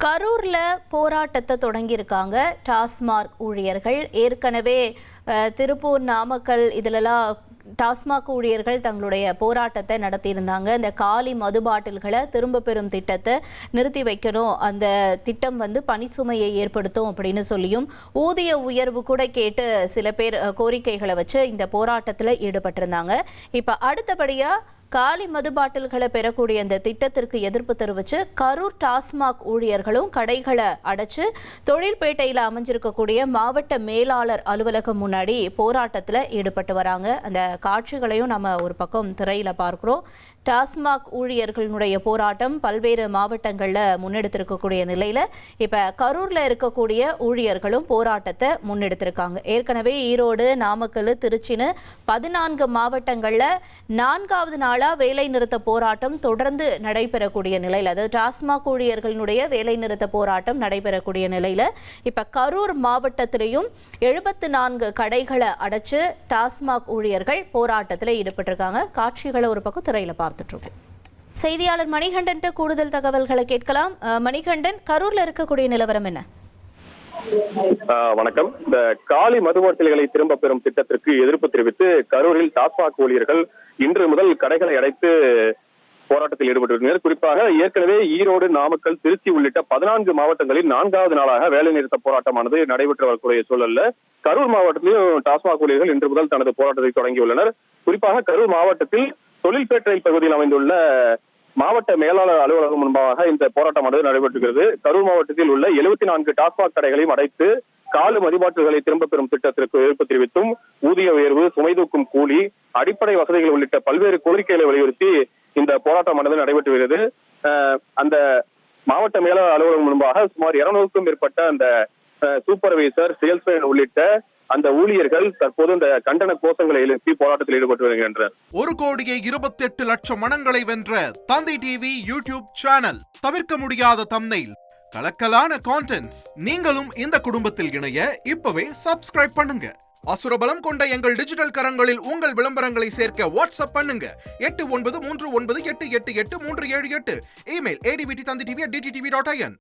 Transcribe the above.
கரூர்ல போராட்டத்தை தொடங்கியிருக்காங்க டாஸ்மாக் ஊழியர்கள். ஏற்கனவே திருப்பூர், நாமக்கல் இதிலெல்லாம் டாஸ்மாக் ஊழியர்கள் தங்களுடைய போராட்டத்தை நடத்தியிருந்தாங்க. இந்த காலி மது பாட்டில்களை திரும்ப பெறும் திட்டத்தை நிறுத்தி வைக்கணும், அந்த திட்டம் பணிச்சுமையை ஏற்படுத்தும் அப்படின்னு சொல்லியும் ஊதிய உயர்வு கூட கேட்டு சில பேர் கோரிக்கைகளை வச்சு இந்த போராட்டத்தில் ஈடுபட்டிருந்தாங்க. இப்போ அடுத்தபடியாக காலி மது பாட்டில்களை பெறக்கூடிய இந்த திட்டத்திற்கு எதிர்ப்பு தெரிவித்து கரூர் டாஸ்மாக் ஊழியர்களும் கடைகளை அடைச்சு தொழில்பேட்டையில் அமைஞ்சிருக்கக்கூடிய மாவட்ட மேலாளர் அலுவலகம் முன்னாடி போராட்டத்தில் ஈடுபட்டு வராங்க. அந்த காட்சிகளையும் நம்ம ஒரு பக்கம் திரையில் பார்க்கிறோம். டாஸ்மாக் ஊழியர்களுடைய போராட்டம் பல்வேறு மாவட்டங்களில் முன்னெடுத்திருக்கக்கூடிய நிலையில் இப்போ கரூரில் இருக்கக்கூடிய ஊழியர்களும் போராட்டத்தை முன்னெடுத்திருக்காங்க. ஏற்கனவே ஈரோடு, நாமக்கல், திருச்சின்னு 14 மாவட்டங்களில் 4வது நாள் வேலை நிறுத்த போராட்டம் தொடர்ந்து நடைபெறக்கூடிய நிலையில், அதாவது டாஸ்மாக் ஊழியர்களுடைய வேலை நிறுத்த போராட்டம் நடைபெறக்கூடிய நிலையில் இப்ப கரூர் மாவட்டத்திலையும் 74 கடைகளை அடைச்சு டாஸ்மாக் ஊழியர்கள் போராட்டத்தில் ஈடுபட்டிருக்காங்க. காட்சிகளை ஒரு பக்கம் திரையில பார்த்துட்டு இருக்கோம். செய்தியாளர் மணிகண்டன் கூடுதல் தகவல்களை கேட்கலாம். மணிகண்டன், கரூர்ல இருக்கக்கூடிய நிலவரம் என்ன? வணக்கம். இந்த காலி மது பாட்டில்களை திரும்ப பெறும் திட்டத்திற்கு எதிர்ப்பு தெரிவித்து கரூரில் டாஸ்மாக் ஊழியர்கள் இன்று முதல் கடைகளை அடைத்து போராட்டத்தில் ஈடுபட்டுள்ளனர். குறிப்பாக ஏற்கனவே ஈரோடு, நாமக்கல், திருச்சி உள்ளிட்ட 14 மாவட்டங்களில் 4வது நாளாக வேலை நிறுத்த போராட்டமானது நடைபெற்று வரக்கூடிய சூழல்ல கரூர் மாவட்டத்திலும் டாஸ்மாக் ஊழியர்கள் இன்று முதல் தனது போராட்டத்தை தொடங்கியுள்ளனர். குறிப்பாக கரூர் மாவட்டத்தில் தொழில்பேட்டை பகுதியில் அமைந்துள்ள மாவட்ட மேலாளர் அலுவலகம் முன்பாக இந்த போராட்டமானது நடைபெற்றுகிறது. கரூர் மாவட்டத்தில் உள்ள 74 டாஸ்மாக் கடைகளையும் அடைத்து காலி மதுபாட்டில்களை திரும்ப பெறும் திட்டத்திற்கு எதிர்ப்பு தெரிவித்தும் ஊதிய உயர்வு, சுமை தூக்கும் கூலி, அடிப்படை வசதிகள் உள்ளிட்ட பல்வேறு கோரிக்கைகளை வலியுறுத்தி இந்த போராட்டமானது நடைபெற்று வருகிறது. அந்த மாவட்ட மேலாளர் அலுவலகம் முன்பாக சுமார் 200க்கும் மேற்பட்ட அந்த சூப்பர்வைசர், சேல்ஸ்மேன் உள்ளிட்ட அந்த ஊழியர்கள் தற்போது இந்த கண்டன கோஷங்களை எழுப்பி போராட்டத்தில் ஈடுபட்டு வருகின்றனர். 1,28,00,000 மனங்களை வென்ற தந்தை டிவி யூடியூப் சேனல். தவிர்க்க முடியாத தம்ப்நெயில், கலக்கலான கான்டென்ட்ஸ். நீங்களும் இந்த குடும்பத்தில் இணைய இப்பவே சப்ஸ்கிரைப் பண்ணுங்க. அசுரபலம் கொண்ட எங்கள் டிஜிட்டல் கரங்களில் உங்கள் விளம்பரங்களை சேர்க்க வாட்ஸ்அப் பண்ணுங்க. 8939888838. Email advtthanditv@dttv.in.